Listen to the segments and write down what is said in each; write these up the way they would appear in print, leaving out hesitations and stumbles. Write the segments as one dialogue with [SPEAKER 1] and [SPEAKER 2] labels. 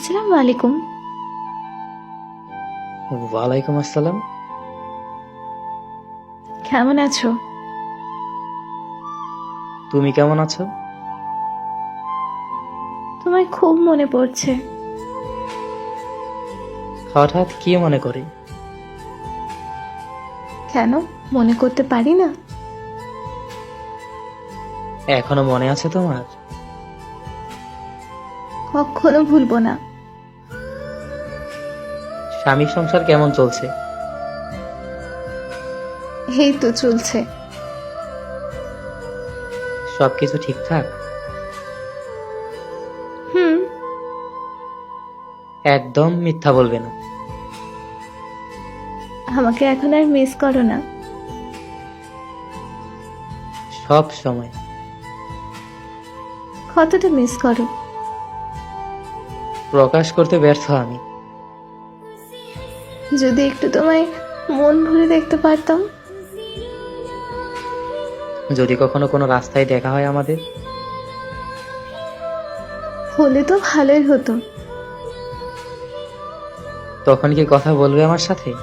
[SPEAKER 1] আসসালামু আলাইকুম।
[SPEAKER 2] ওয়ালাইকুম আসসালাম।
[SPEAKER 1] কেমন আছো?
[SPEAKER 2] তুমি কেমন আছো?
[SPEAKER 1] তোমায় খুব মনে পড়ছে।
[SPEAKER 2] হঠাৎ কি মনে করে?
[SPEAKER 1] কেন মনে করতে পারি না?
[SPEAKER 2] এখনো মনে আছে তোমার?
[SPEAKER 1] কখনো ভুলবো না।
[SPEAKER 2] স্বামী সংসার কেমন চলছে?
[SPEAKER 1] এই তো চলছে।
[SPEAKER 2] সবকিছু ঠিকঠাক?
[SPEAKER 1] হুম।
[SPEAKER 2] একদম মিথ্যা বলবে না।
[SPEAKER 1] আমাকে এখন আর মিস করো না?
[SPEAKER 2] সব সময়।
[SPEAKER 1] কতটা মিস করো?
[SPEAKER 2] প্রকাশ করতে ব্যর্থ আমি।
[SPEAKER 1] যদি একটু তোমায় মন ভরে দেখতে পারতাম।
[SPEAKER 2] যদি কখনো কোনো রাস্তায় দেখা হয় আমাদের?
[SPEAKER 1] হলে তো ভালোই হতো।
[SPEAKER 2] তখন কি কথা বলবে আমার সাথে?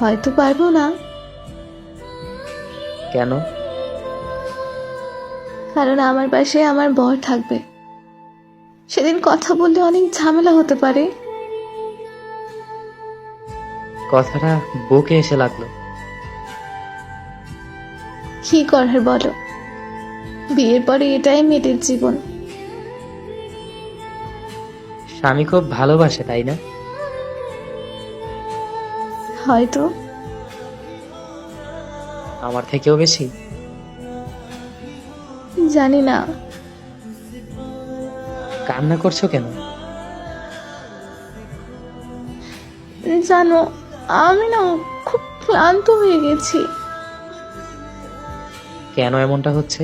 [SPEAKER 1] হয়তো পারবো না।
[SPEAKER 2] কেন?
[SPEAKER 1] কারণ আমার পাশে আমার বর থাকবে। সেদিন কথা বললে অনেক ঝামেলা হতে পারে।
[SPEAKER 2] কথাটা বুকে এসে লাগলো।
[SPEAKER 1] কি করার বলো, বিয়ের পরে এটাই মেয়েদের জীবন।
[SPEAKER 2] স্বামী খুব ভালোবাসে, তাই না?
[SPEAKER 1] হয়তো।
[SPEAKER 2] আমার থেকেও বেশি?
[SPEAKER 1] জানি না।
[SPEAKER 2] কান্না করছো কেন?
[SPEAKER 1] জানো, আমি না খুব ক্লান্ত হয়ে গেছি।
[SPEAKER 2] কেন এমনটা হচ্ছে?